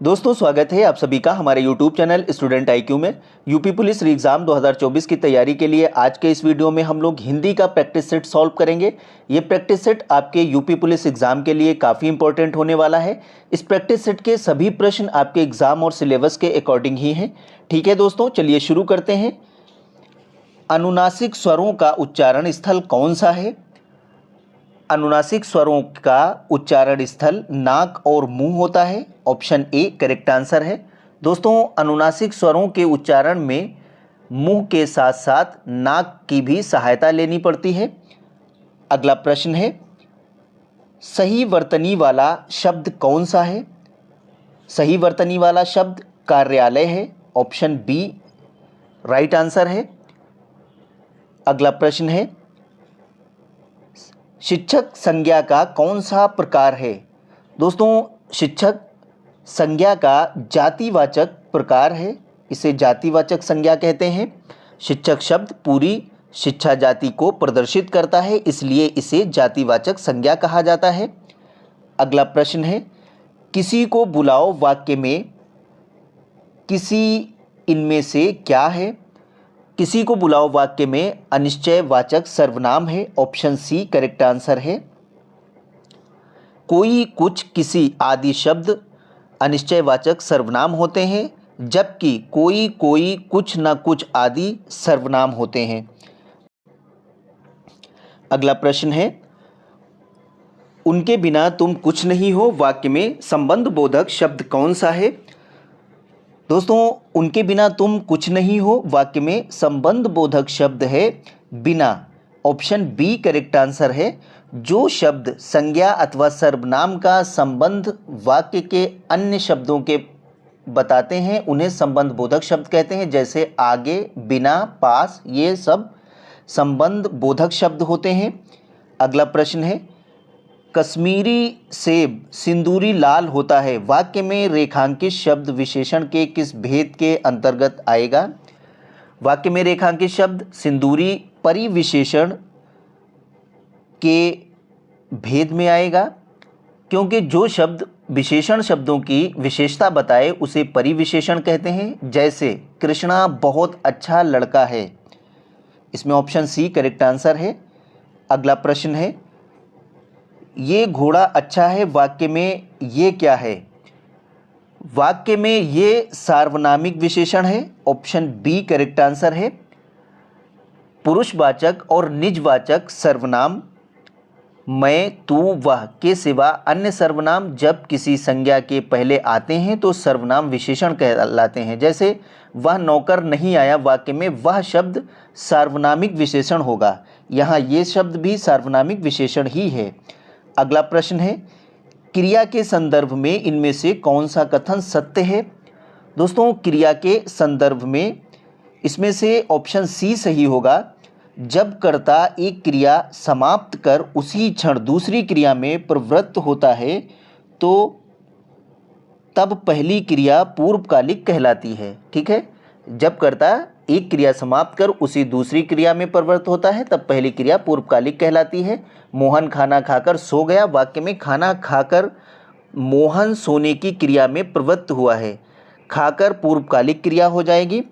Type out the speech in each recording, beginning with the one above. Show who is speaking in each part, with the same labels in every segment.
Speaker 1: दोस्तों स्वागत है आप सभी का हमारे YouTube चैनल स्टूडेंट IQ में। यूपी पुलिस री एग्ज़ाम 2024 की तैयारी के लिए आज के इस वीडियो में हम लोग हिंदी का प्रैक्टिस सेट सॉल्व करेंगे। ये प्रैक्टिस सेट आपके यूपी पुलिस एग्ज़ाम के लिए काफ़ी इंपॉर्टेंट होने वाला है। इस प्रैक्टिस सेट के सभी प्रश्न आपके एग्ज़ाम और सिलेबस के अकॉर्डिंग ही हैं। ठीक है दोस्तों, चलिए शुरू करते हैं। अनुनासिक स्वरों का उच्चारण स्थल कौन सा है? अनुनासिक स्वरों का उच्चारण स्थल नाक और मुंह होता है। ऑप्शन ए करेक्ट आंसर है। दोस्तों, अनुनासिक स्वरों के उच्चारण में मुंह के साथ साथ नाक की भी सहायता लेनी पड़ती है। अगला प्रश्न है, सही वर्तनी वाला शब्द कौन सा है? सही वर्तनी वाला शब्द कार्यालय है। ऑप्शन बी राइट आंसर है। अगला प्रश्न है, शिक्षक संज्ञा का कौन सा प्रकार है? दोस्तों, शिक्षक संज्ञा का जातिवाचक प्रकार है, इसे जातिवाचक संज्ञा कहते हैं। शिक्षक शब्द पूरी शिक्षा जाति को प्रदर्शित करता है, इसलिए इसे जातिवाचक संज्ञा कहा जाता है। अगला प्रश्न है, किसी को बुलाओ वाक्य में किसी इनमें से क्या है? किसी को बुलाओ वाक्य में अनिश्चयवाचक सर्वनाम है। ऑप्शन सी करेक्ट आंसर है। कोई, कुछ, किसी आदि शब्द अनिश्चयवाचक सर्वनाम होते हैं, जबकि कोई, कोई, कुछ न कुछ आदि सर्वनाम होते हैं। अगला प्रश्न है, उनके बिना तुम कुछ नहीं हो वाक्य में संबंध बोधक शब्द कौन सा है? दोस्तों, उनके बिना तुम कुछ नहीं हो वाक्य में संबंध बोधक शब्द है बिना। ऑप्शन बी करेक्ट आंसर है। जो शब्द संज्ञा अथवा सर्वनाम का संबंध वाक्य के अन्य शब्दों के बताते हैं उन्हें संबंध बोधक शब्द कहते हैं। जैसे आगे, बिना, पास, ये सब संबंध बोधक शब्द होते हैं। अगला प्रश्न है, कश्मीरी सेब सिंदूरी लाल होता है वाक्य में रेखांकित शब्द विशेषण के किस भेद के अंतर्गत आएगा? वाक्य में रेखांकित शब्द सिंदूरी परिविशेषण के भेद में आएगा, क्योंकि जो शब्द विशेषण शब्दों की विशेषता बताए उसे परिविशेषण कहते हैं। जैसे कृष्णा बहुत अच्छा लड़का है, इसमें ऑप्शन सी करेक्ट आंसर है। अगला प्रश्न है, ये घोड़ा अच्छा है वाक्य में ये क्या है? वाक्य में ये सार्वनामिक विशेषण है। ऑप्शन बी करेक्ट आंसर है। पुरुषवाचक और निजवाचक सर्वनाम मैं, तू, वह के सिवा अन्य सर्वनाम जब किसी संज्ञा के पहले आते हैं तो सर्वनाम विशेषण कहलाते हैं। जैसे वह नौकर नहीं आया वाक्य में वह शब्द सार्वनामिक विशेषण होगा, यहाँ ये शब्द भी सार्वनामिक विशेषण ही है। अगला प्रश्न है, क्रिया के संदर्भ में इनमें से कौन सा कथन सत्य है? दोस्तों, क्रिया के संदर्भ में इसमें से ऑप्शन सी सही होगा। जब कर्ता एक क्रिया समाप्त कर उसी क्षण दूसरी क्रिया में प्रवृत्त होता है तो तब पहली क्रिया पूर्वकालिक कहलाती है। ठीक है, जब कर्ता एक क्रिया समाप्त कर उसी दूसरी क्रिया में प्रवृत्त होता है तब पहली क्रिया पूर्वकालिक कहलाती है। मोहन खाना खाकर सो गया वाक्य में खाना खाकर मोहन सोने की क्रिया में प्रवृत्त हुआ है, खाकर पूर्वकालिक क्रिया हो जाएगी।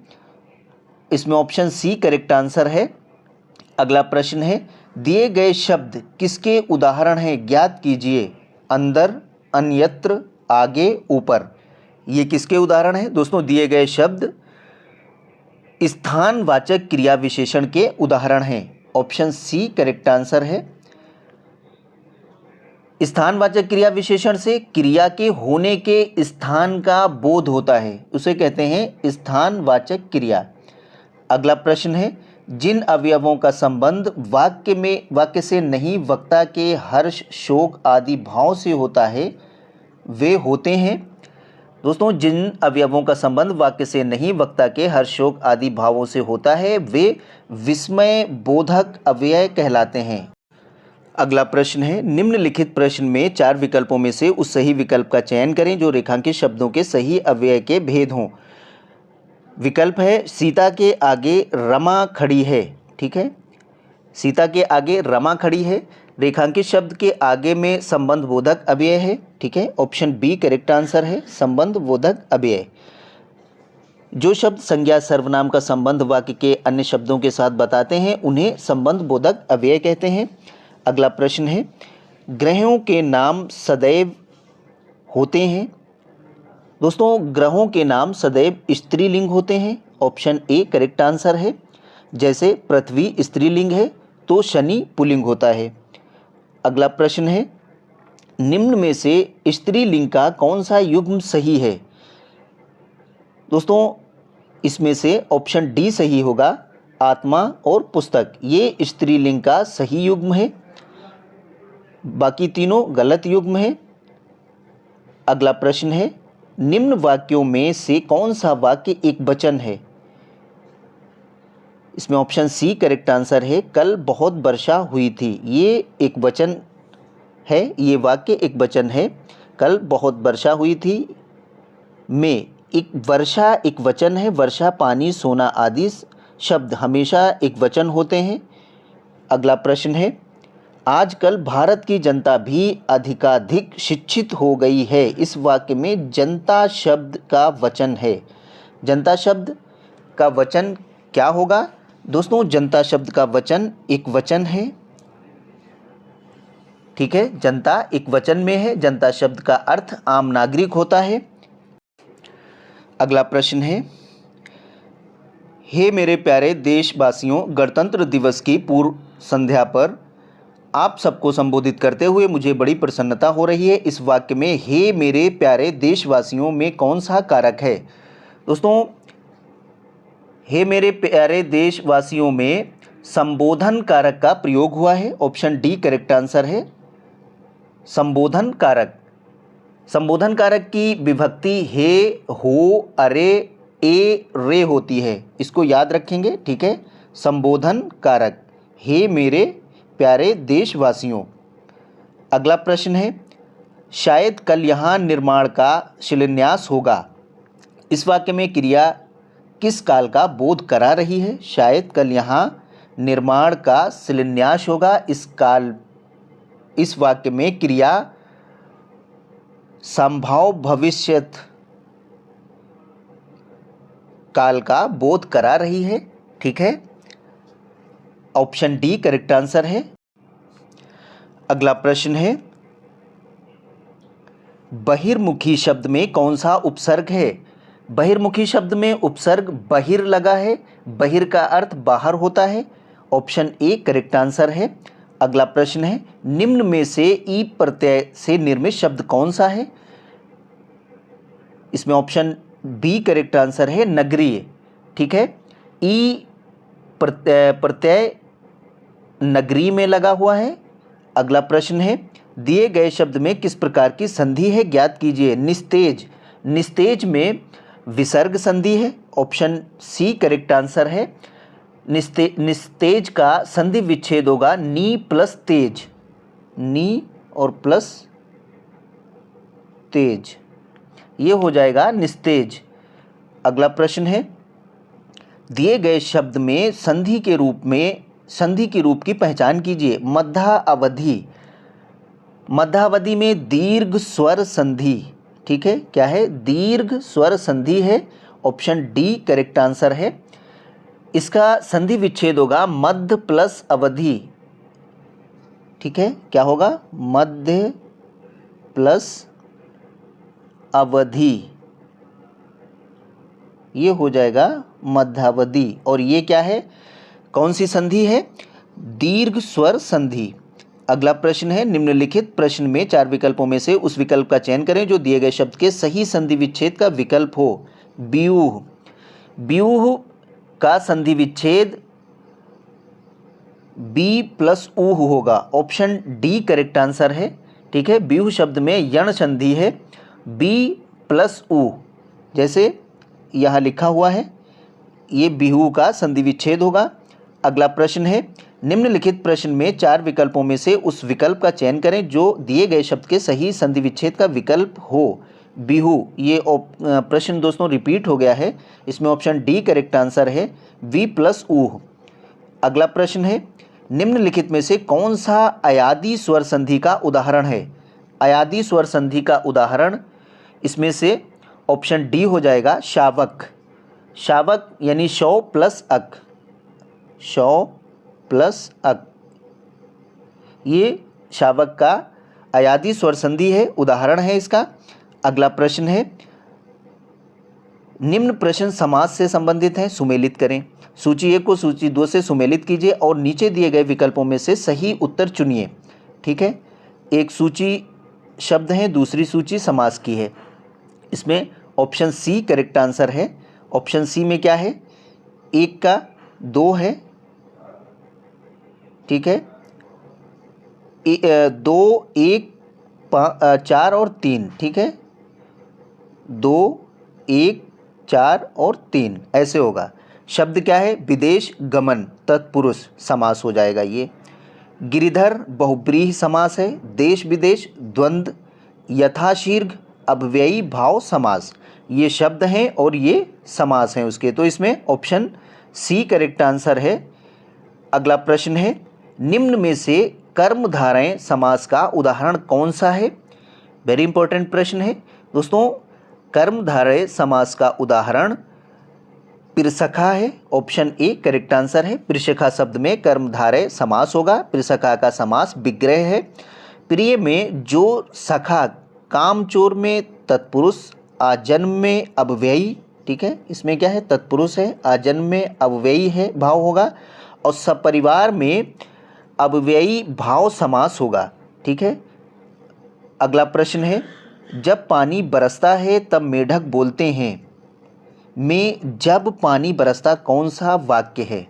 Speaker 1: इसमें ऑप्शन सी करेक्ट आंसर है। अगला प्रश्न है, दिए गए शब्द किसके उदाहरण हैं ज्ञात कीजिए। अंदर, अन्यत्र, आगे, ऊपर, ये किसके उदाहरण हैं? दोस्तों, दिए गए शब्द स्थानवाचक क्रिया विशेषण के उदाहरण हैं। ऑप्शन सी करेक्ट आंसर है। स्थानवाचक क्रिया विशेषण से क्रिया के होने के स्थान का बोध होता है, उसे कहते हैं स्थानवाचक क्रिया। अगला प्रश्न है, जिन अवयवों का संबंध वाक्य से नहीं वक्ता के हर्ष, शोक आदि भाव से होता है वे होते हैं। दोस्तों, जिन अवयवों का संबंध वाक्य से नहीं वक्ता के हर्ष, शोक आदि भावों से होता है वे विस्मय बोधक अवयव कहलाते हैं। अगला प्रश्न है, निम्नलिखित प्रश्न में 4 विकल्पों में से उस सही विकल्प का चयन करें जो रेखांकित शब्दों के सही अवयव के भेद हों। विकल्प है, सीता के आगे रमा खड़ी है। ठीक है, सीता के आगे रमा खड़ी है। रेखांकित शब्द के आगे में संबंध बोधक अव्यय है, ठीक है, ऑप्शन बी करेक्ट आंसर है, संबंध बोधक अव्यय। जो शब्द संज्ञा सर्वनाम का संबंध वाक्य के अन्य शब्दों के साथ बताते हैं उन्हें संबंध बोधक अव्यय कहते हैं। अगला प्रश्न है, ग्रहों के नाम सदैव होते हैं। दोस्तों, ग्रहों के नाम सदैव स्त्रीलिंग होते हैं, ऑप्शन ए करेक्ट आंसर है। जैसे पृथ्वी स्त्रीलिंग है तो शनि पुल्लिंग होता है। अगला प्रश्न है, निम्न में से स्त्रीलिंग का कौन सा युग्म सही है। दोस्तों, इसमें से ऑप्शन डी सही होगा, आत्मा और पुस्तक, ये स्त्रीलिंग का सही युग्म है, बाकी तीनों गलत युग्म है। अगला प्रश्न है, निम्न वाक्यों में से कौन सा वाक्य एक वचन है। इसमें ऑप्शन सी करेक्ट आंसर है, कल बहुत वर्षा हुई थी, ये एक वचन है, ये वाक्य एक वचन है। कल बहुत वर्षा हुई थी में एक वर्षा एक वचन है, वर्षा पानी सोना आदि शब्द हमेशा एक वचन होते हैं। अगला प्रश्न है, आजकल भारत की जनता भी अधिकाधिक शिक्षित हो गई है, इस वाक्य में जनता शब्द का वचन है। जनता शब्द का वचन क्या होगा। दोस्तों, जनता शब्द का वचन एक वचन है, ठीक है, जनता एक वचन में है। जनता शब्द का अर्थ आम नागरिक होता है। अगला प्रश्न है, हे मेरे प्यारे देशवासियों, गणतंत्र दिवस की पूर्व संध्या पर आप सबको संबोधित करते हुए मुझे बड़ी प्रसन्नता हो रही है। इस वाक्य में हे मेरे प्यारे देशवासियों में कौन सा कारक है। दोस्तों, हे मेरे प्यारे देशवासियों में संबोधन कारक का प्रयोग हुआ है, ऑप्शन डी करेक्ट आंसर है, संबोधन कारक। संबोधन कारक की विभक्ति हे, हो, अरे, ए, रे होती है, इसको याद रखेंगे, ठीक है। संबोधन कारक, हे मेरे प्यारे देशवासियों। अगला प्रश्न है, शायद कल यहाँ निर्माण का शिलान्यास होगा, इस वाक्य में क्रिया किस काल का बोध करा रही है। शायद कल यहाँ निर्माण का शिलान्यास होगा, इस वाक्य में क्रिया संभाव भविष्यत काल का बोध करा रही है, ठीक है, ऑप्शन डी करेक्ट आंसर है। अगला प्रश्न है, बहिर्मुखी शब्द में कौन सा उपसर्ग है। बहिर्मुखी शब्द में उपसर्ग बहिर लगा है, बहिर का अर्थ बाहर होता है, ऑप्शन ए करेक्ट आंसर है। अगला प्रश्न है, निम्न में से ई प्रत्यय से निर्मित शब्द कौन सा है। इसमें ऑप्शन बी करेक्ट आंसर है, नगरीय, ठीक है, ई प्रत्यय नगरी में लगा हुआ है। अगला प्रश्न है, दिए गए शब्द में किस प्रकार की संधि है, ज्ञात कीजिए। निस्तेज, निस्तेज में विसर्ग संधि है, ऑप्शन सी करेक्ट आंसर है। निस्तेज का संधि विच्छेद होगा नी प्लस तेज, नी और प्लस तेज, ये हो जाएगा निस्तेज। अगला प्रश्न है, दिए गए शब्द में संधि के रूप की पहचान कीजिए। मध्यावधि, मध्यावधि में दीर्घ स्वर संधि, ठीक है, क्या है, दीर्घ स्वर संधि है, ऑप्शन डी करेक्ट आंसर है। इसका संधि विच्छेद होगा मध्य प्लस अवधि, ठीक है, क्या होगा, मध्य प्लस अवधि, ये हो जाएगा मध्यावधि। और ये क्या है, कौन सी संधि है, दीर्घ स्वर संधि। अगला प्रश्न है, निम्नलिखित प्रश्न में 4 विकल्पों में से उस विकल्प का चयन करें जो दिए गए शब्द के सही संधि विच्छेद का विकल्प हो। व्यूह, व्यूह का संधि विच्छेद बी प्लस ऊह होगा, ऑप्शन डी करेक्ट आंसर है, ठीक है। व्यूह शब्द में यण संधि है, बी प्लस ऊ, जैसे यहाँ लिखा हुआ है, ये व्यूह का संधि विच्छेद होगा। अगला प्रश्न है, निम्नलिखित प्रश्न में 4 विकल्पों में से उस विकल्प का चयन करें जो दिए गए शब्द के सही संधि विच्छेद का विकल्प हो। बिहू, ये प्रश्न दोस्तों रिपीट हो गया है, इसमें ऑप्शन डी करेक्ट आंसर है, वी प्लस ऊह। अगला प्रश्न है, निम्नलिखित में से कौन सा अयादी स्वर संधि का उदाहरण है? अयादी स्वर संधि का उदाहरण इसमें से ऑप्शन डी हो जाएगा, शावक। शावक यानी शौ प्लस अक, शौ प्लस अक, ये शावक का अयादी स्वर संधि है, उदाहरण है इसका। अगला प्रश्न है, निम्न प्रश्न समास से संबंधित हैं, सुमेलित करें। सूची 1 को सूची 2 से सुमेलित कीजिए और नीचे दिए गए विकल्पों में से सही उत्तर चुनिए। ठीक है, एक सूची शब्द है, दूसरी सूची समास की है। इसमें ऑप्शन सी करेक्ट आंसर है। ऑप्शन सी में क्या है? 1 का 2 है, ठीक है, 2, 1, 4 और 3, ठीक है, 2, 1, 4 और 3 ऐसे होगा। शब्द क्या है? विदेश गमन, तत्पुरुष समास हो जाएगा ये। गिरिधर बहुब्रीहि समास है। देश विदेश द्वंद्व, यथाशीघ्र अव्ययी भाव समास, ये शब्द हैं और ये समास हैं उसके, तो इसमें ऑप्शन सी करेक्ट आंसर है। अगला प्रश्न है, निम्न में से कर्मधारय समास का उदाहरण कौन सा है? वेरी इंपॉर्टेंट प्रश्न है दोस्तों। कर्मधारय समास का उदाहरण पिरसखा है। ऑप्शन ए करेक्ट आंसर है। पिरसखा शब्द में कर्मधारय समास होगा। पिरसखा का समास विग्रह है। प्रिय में जो सखा, कामचोर में तत्पुरुष, आजन्म में अव्ययी, ठीक है, इसमें क्या है? तत्पुरुष है, आजन्म में अव्ययी है भाव होगा, और सपरिवार में अव्ययी भाव समास होगा। ठीक है। अगला प्रश्न है, जब पानी बरसता है तब मेढक बोलते हैं में जब पानी बरसता कौन सा वाक्य है?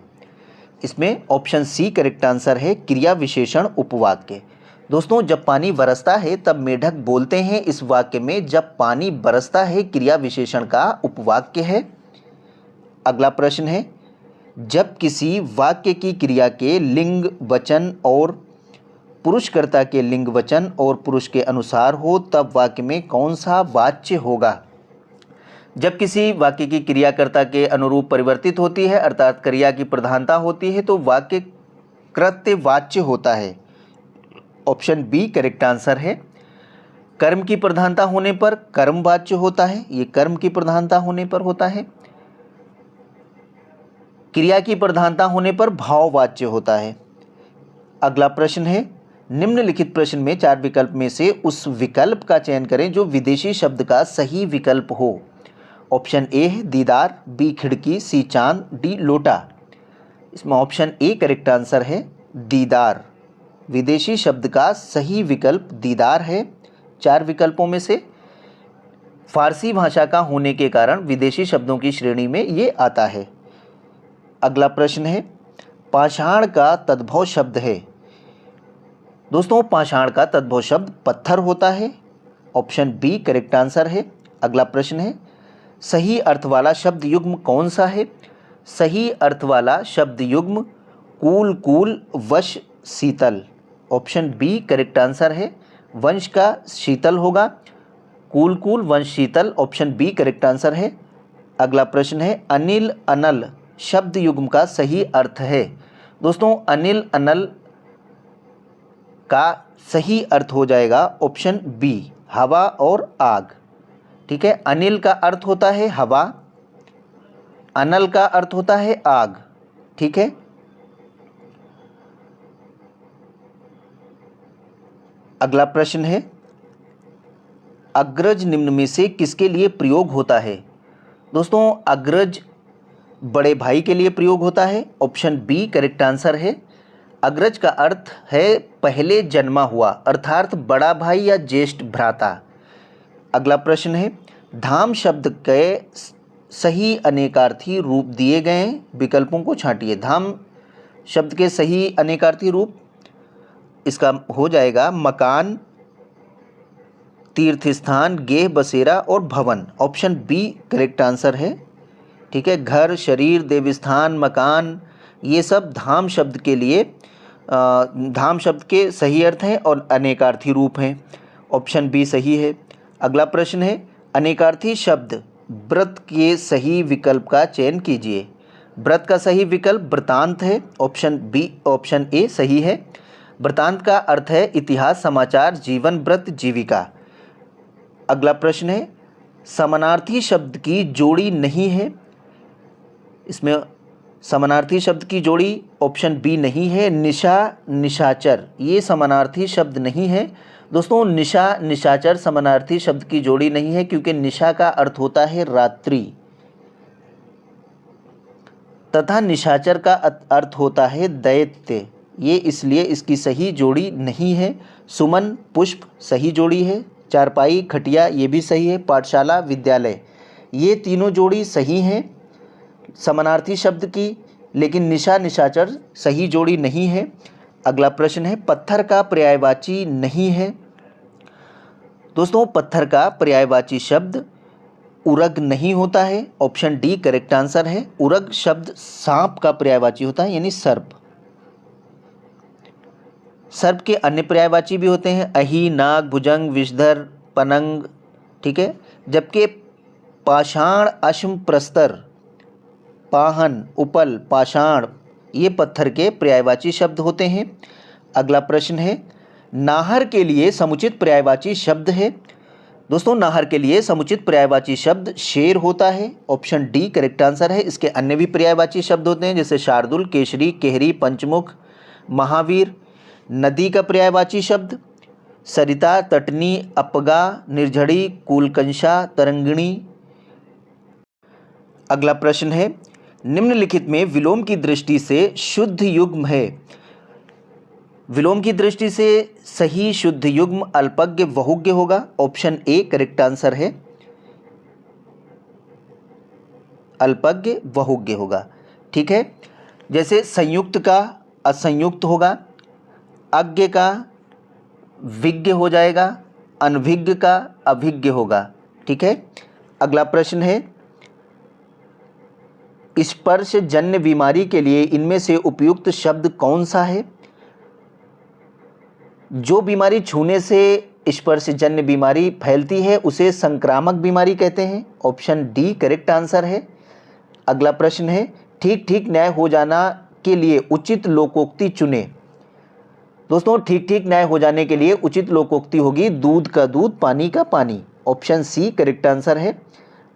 Speaker 1: इसमें ऑप्शन सी करेक्ट आंसर है, क्रिया विशेषण उपवाक्य। दोस्तों, जब पानी बरसता है तब मेढक बोलते हैं, इस वाक्य में जब पानी बरसता है क्रिया विशेषण का उपवाक्य है। अगला प्रश्न है, जब किसी वाक्य की क्रिया के लिंग वचन और पुरुषकर्ता के लिंग वचन और पुरुष के अनुसार हो तब वाक्य में कौन सा वाच्य होगा? जब किसी वाक्य की क्रियाकर्ता के अनुरूप परिवर्तित होती है अर्थात क्रिया की प्रधानता होती है तो वाक्य कृत्यवाच्य होता है। ऑप्शन बी करेक्ट आंसर है। कर्म की प्रधानता होने पर कर्मवाच्य होता है, ये कर्म की प्रधानता होने पर होता है। क्रिया की प्रधानता होने पर भाववाच्य होता है। अगला प्रश्न है, निम्नलिखित प्रश्न में 4 विकल्प में से उस विकल्प का चयन करें जो विदेशी शब्द का सही विकल्प हो। ऑप्शन ए है दीदार, बी खिड़की, सी चांद, डी लोटा। इसमें ऑप्शन ए करेक्ट आंसर है, दीदार। विदेशी शब्द का सही विकल्प दीदार है। 4 विकल्पों में से फारसी भाषा का होने के कारण विदेशी शब्दों की श्रेणी में ये आता है। अगला प्रश्न है, पाषाण का तद्भव शब्द है। दोस्तों, पाषाण का तद्भव शब्द पत्थर होता है। ऑप्शन बी करेक्ट आंसर है। अगला प्रश्न है, सही अर्थ वाला शब्द युग्म कौन सा है? सही अर्थ वाला शब्द युग्म कूल कूल वश शीतल। ऑप्शन बी करेक्ट आंसर है। वंश का शीतल होगा, कूल कूल वंश शीतल। ऑप्शन बी करेक्ट आंसर है। अगला प्रश्न है, अनिल अनल शब्द युग्म का सही अर्थ है। दोस्तों, अनिल अनल का सही अर्थ हो जाएगा ऑप्शन बी, हवा और आग। ठीक है, अनिल का अर्थ होता है हवा, अनल का अर्थ होता है आग। ठीक है। अगला प्रश्न है, अग्रज निम्न में से किसके लिए प्रयोग होता है? दोस्तों, अग्रज बड़े भाई के लिए प्रयोग होता है। ऑप्शन बी करेक्ट आंसर है। अग्रज का अर्थ है पहले जन्मा हुआ अर्थात बड़ा भाई या ज्येष्ठ भ्राता। अगला प्रश्न है, धाम शब्द के सही अनेकार्थी रूप दिए गए हैं, विकल्पों को छांटिए। धाम शब्द के सही अनेकार्थी रूप इसका हो जाएगा मकान, तीर्थ स्थान, गेह, बसेरा और भवन। ऑप्शन बी करेक्ट आंसर है। ठीक है, घर, शरीर, देवस्थान, मकान, ये सब धाम शब्द के लिए धाम शब्द के सही अर्थ हैं और अनेकार्थी रूप हैं। ऑप्शन बी सही है। अगला प्रश्न है, अनेकार्थी शब्द व्रत के सही विकल्प का चयन कीजिए। व्रत का सही विकल्प वृतांत है, ऑप्शन ए सही है। वृतांत का अर्थ है इतिहास, समाचार, जीवन, व्रत, जीविका। अगला प्रश्न है समानार्थी शब्द की जोड़ी नहीं है। इसमें समानार्थी शब्द की जोड़ी ऑप्शन बी नहीं है। निशा, निशाचर, ये समानार्थी शब्द नहीं है। दोस्तों निशा निशाचर समानार्थी शब्द की जोड़ी नहीं है, क्योंकि निशा का अर्थ होता है रात्रि तथा निशाचर का अर्थ होता है दैत्य, ये इसलिए इसकी सही जोड़ी नहीं है। सुमन, पुष्प सही जोड़ी है। चारपाई, खटिया ये भी सही है। पाठशाला, विद्यालय ये तीनों जोड़ी सही हैं समानार्थी शब्द की, लेकिन निशा निशाचर सही जोड़ी नहीं है। अगला प्रश्न है पत्थर का पर्यायवाची नहीं है। दोस्तों पत्थर का पर्यायवाची शब्द उरग नहीं होता है, ऑप्शन डी करेक्ट आंसर है। उरग शब्द सांप का पर्यायवाची होता है, यानी सर्प। सर्प के अन्य पर्यायवाची भी होते हैं अहि, नाग, भुजंग, विषधर, पनंग, ठीक है। जबकि पाषाण, अश्म, प्रस्तर, पाहन, उपल, पाषाण ये पत्थर के पर्यायवाची शब्द होते हैं। अगला प्रश्न है नाहर के लिए समुचित पर्यायवाची शब्द है। दोस्तों नाहर के लिए समुचित पर्यायवाची शब्द शेर होता है, ऑप्शन डी करेक्ट आंसर है। इसके अन्य भी पर्यायवाची शब्द होते हैं जैसे शार्दुल, केसरी, केहरी, पंचमुख, महावीर। नदी का पर्यायवाची शब्द सरिता, तटनी, अपगा, निर्झड़ी, कूलकंशा, तरंगिणी। अगला प्रश्न है निम्नलिखित में विलोम की दृष्टि से शुद्ध युग्म है। विलोम की दृष्टि से सही शुद्ध युग्म अल्पज्ञ बहुज्ञ होगा, ऑप्शन ए करेक्ट आंसर है। अल्पज्ञ बहुज्ञ होगा, ठीक है। जैसे संयुक्त का असंयुक्त होगा, अज्ञ का विज्ञ हो जाएगा, अनभिज्ञ का अभिज्ञ होगा, ठीक है। अगला प्रश्न है स्पर्श जन्य बीमारी के लिए इनमें से उपयुक्त शब्द कौन सा है। जो बीमारी छूने से स्पर्श जन्य बीमारी फैलती है उसे संक्रामक बीमारी कहते हैं, ऑप्शन डी करेक्ट आंसर है। अगला प्रश्न है ठीक ठीक न्याय हो जाना के लिए उचित लोकोक्ति चुने। दोस्तों ठीक ठीक न्याय हो जाने के लिए उचित लोकोक्ति होगी दूध का दूध, पानी का पानी, ऑप्शन सी करेक्ट आंसर है।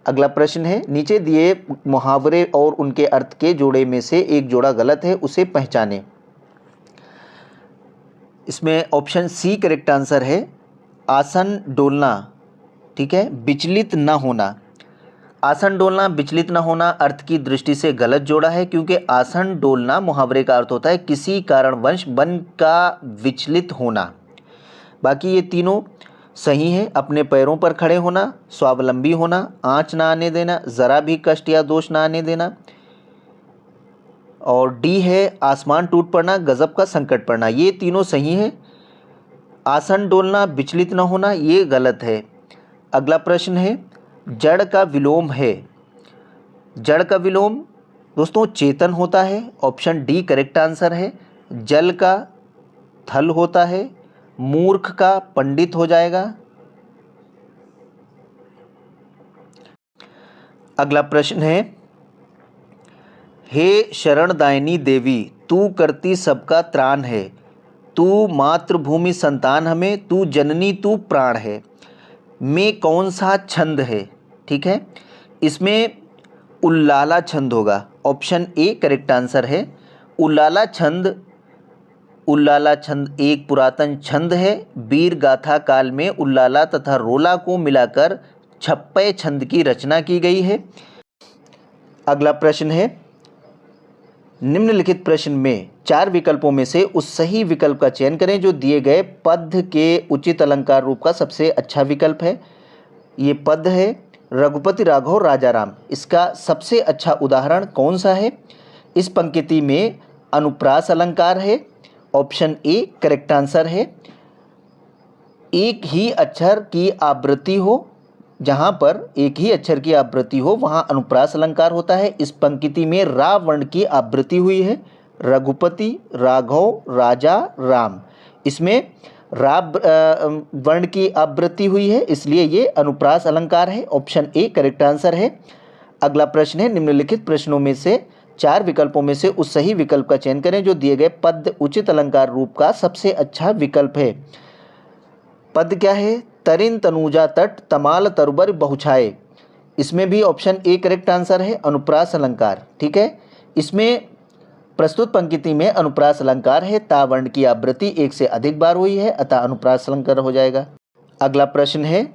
Speaker 1: अगला प्रश्न है नीचे दिए मुहावरे और उनके अर्थ के जोड़े में से एक जोड़ा गलत है, उसे पहचानें। इसमें ऑप्शन सी करेक्ट आंसर है। आसन डोलना, ठीक है, विचलित न होना। आसन डोलना विचलित न होना अर्थ की दृष्टि से गलत जोड़ा है, क्योंकि आसन डोलना मुहावरे का अर्थ होता है किसी कारणवश मन का विचलित होना। बाकी ये तीनों सही है। अपने पैरों पर खड़े होना, स्वावलंबी होना, आँच ना आने देना, ज़रा भी कष्ट या दोष ना आने देना। और डी है आसमान टूट पड़ना, गजब का संकट पड़ना, ये तीनों सही है। आसन डोलना विचलित न होना ये गलत है। अगला प्रश्न है जड़ का विलोम है। जड़ का विलोम दोस्तों चेतन होता है, ऑप्शन डी करेक्ट आंसर है। जल का थल होता है, मूर्ख का पंडित हो जाएगा। अगला प्रश्न है हे शरणदायिनी देवी तू करती सबका त्राण है, तू मातृभूमि संतान हमें, तू जननी तू प्राण है, में कौन सा छंद है। ठीक है, इसमें उल्लाला छंद होगा, ऑप्शन ए करेक्ट आंसर है। उल्लाला छंद एक पुरातन छंद है। वीर गाथा काल में उल्लाला तथा रोला को मिलाकर छप्पय छंद की रचना की गई है। अगला प्रश्न है निम्नलिखित प्रश्न में 4 विकल्पों में से उस सही विकल्प का चयन करें जो दिए गए पद के उचित अलंकार रूप का सबसे अच्छा विकल्प है। ये पद है रघुपति राघव राजा राम, इसका सबसे अच्छा उदाहरण कौन सा है। इस पंक्ति में अनुप्रास अलंकार है, ऑप्शन ए करेक्ट आंसर है। एक ही अक्षर की आवृत्ति हो, जहाँ पर एक ही अक्षर की आवृत्ति हो वहाँ अनुप्रास अलंकार होता है। इस पंक्ति में रा वर्ण की आवृत्ति हुई है, रघुपति राघव राजा राम, इसमें रा वर्ण की आवृत्ति हुई है, इसलिए ये अनुप्रास अलंकार है, ऑप्शन ए करेक्ट आंसर है। अगला प्रश्न है निम्नलिखित प्रश्नों में से 4 विकल्पों में से उस सही विकल्प का चयन करें जो दिए गए पद उचित अलंकार रूप का सबसे अच्छा विकल्प है। पद क्या है? तरिन तनुजा तट तमाल तरुबर बहुछाए। इसमें भी ऑप्शन ए करेक्ट आंसर है, अनुप्रास अलंकार। ठीक है, इसमें प्रस्तुत पंक्ति में अनुप्रास अलंकार है, ता वर्ण की आवृत्ति 1 से अधिक बार हुई है, अतः अनुप्रास अलंकार हो जाएगा। अगला प्रश्न है,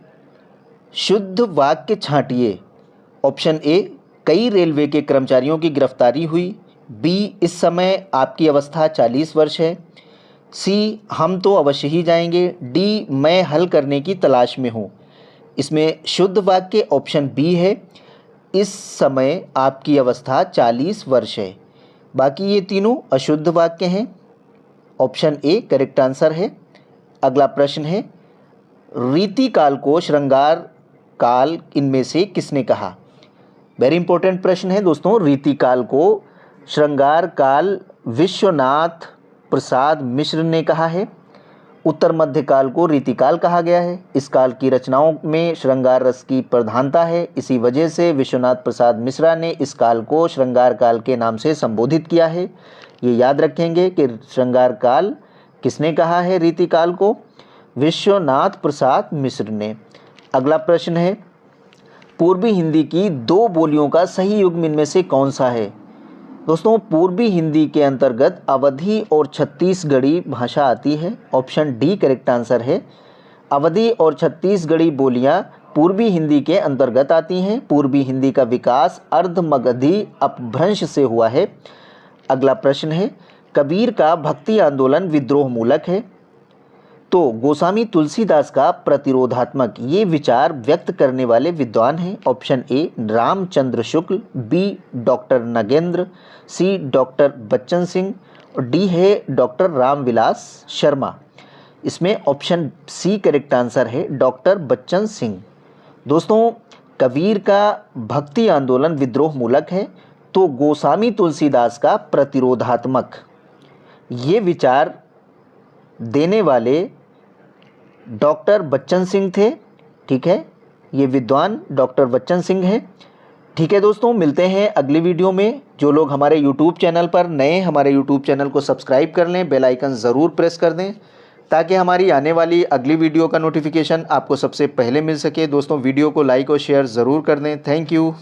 Speaker 1: शुद्ध वाक्य छांटिए। ऑप्शन ए, कई रेलवे के कर्मचारियों की गिरफ्तारी हुई। बी, इस समय आपकी अवस्था 40 वर्ष है। सी, हम तो अवश्य ही जाएंगे। डी, मैं हल करने की तलाश में हूँ। इसमें शुद्ध वाक्य ऑप्शन बी है, इस समय आपकी अवस्था 40 वर्ष है। बाकी ये तीनों अशुद्ध वाक्य हैं। ऑप्शन ए करेक्ट आंसर है। अगला प्रश्न है, रीतिकाल को श्रृंगार काल इनमें से किसने कहा? वेरी इंपॉर्टेंट प्रश्न है दोस्तों। रीतिकाल को श्रृंगार काल विश्वनाथ प्रसाद मिश्र ने कहा है। उत्तर मध्यकाल को रीतिकाल कहा गया है। इस काल की रचनाओं में श्रृंगार रस की प्रधानता है। इसी वजह से विश्वनाथ प्रसाद मिश्रा ने इस काल को श्रृंगार काल के नाम से संबोधित किया है। ये याद रखेंगे कि श्रृंगार काल किसने कहा है रीतिकाल को? विश्वनाथ प्रसाद मिश्र ने। अगला प्रश्न है, पूर्वी हिंदी की 2 बोलियों का सही युग्म इनमें से कौन सा है? दोस्तों, पूर्वी हिंदी के अंतर्गत अवधी और छत्तीसगढ़ी भाषा आती है। ऑप्शन डी करेक्ट आंसर है। अवधी और छत्तीसगढ़ी बोलियां पूर्वी हिंदी के अंतर्गत आती हैं। पूर्वी हिंदी का विकास अर्ध मगधी अपभ्रंश से हुआ है। अगला प्रश्न है, कबीर का भक्ति आंदोलन विद्रोह मूलक है। तो गोस्वामी तुलसीदास का प्रतिरोधात्मक ये विचार व्यक्त करने वाले विद्वान हैं। Option A Ramchandra Shukla, B doctor Nagendra, C doctor Bachchan Singh और डी है डॉक्टर रामविलास शर्मा। इसमें ऑप्शन सी करेक्ट आंसर है, डॉक्टर बच्चन सिंह। दोस्तों, कबीर का भक्ति आंदोलन विद्रोह मूलक है, तो गोस्वामी तुलसीदास का प्रतिरोधात्मक ये विचार देने वाले डॉक्टर बच्चन सिंह थे। ठीक है, ये विद्वान डॉक्टर बच्चन सिंह हैं। ठीक है दोस्तों, मिलते हैं अगली वीडियो में। जो लोग हमारे यूट्यूब चैनल पर नए, हमारे यूट्यूब चैनल को सब्सक्राइब कर लें, बेल आइकन ज़रूर प्रेस कर दें ताकि हमारी आने वाली अगली वीडियो का नोटिफिकेशन आपको सबसे पहले मिल सके। दोस्तों, वीडियो को लाइक और शेयर ज़रूर कर दें। Thank you.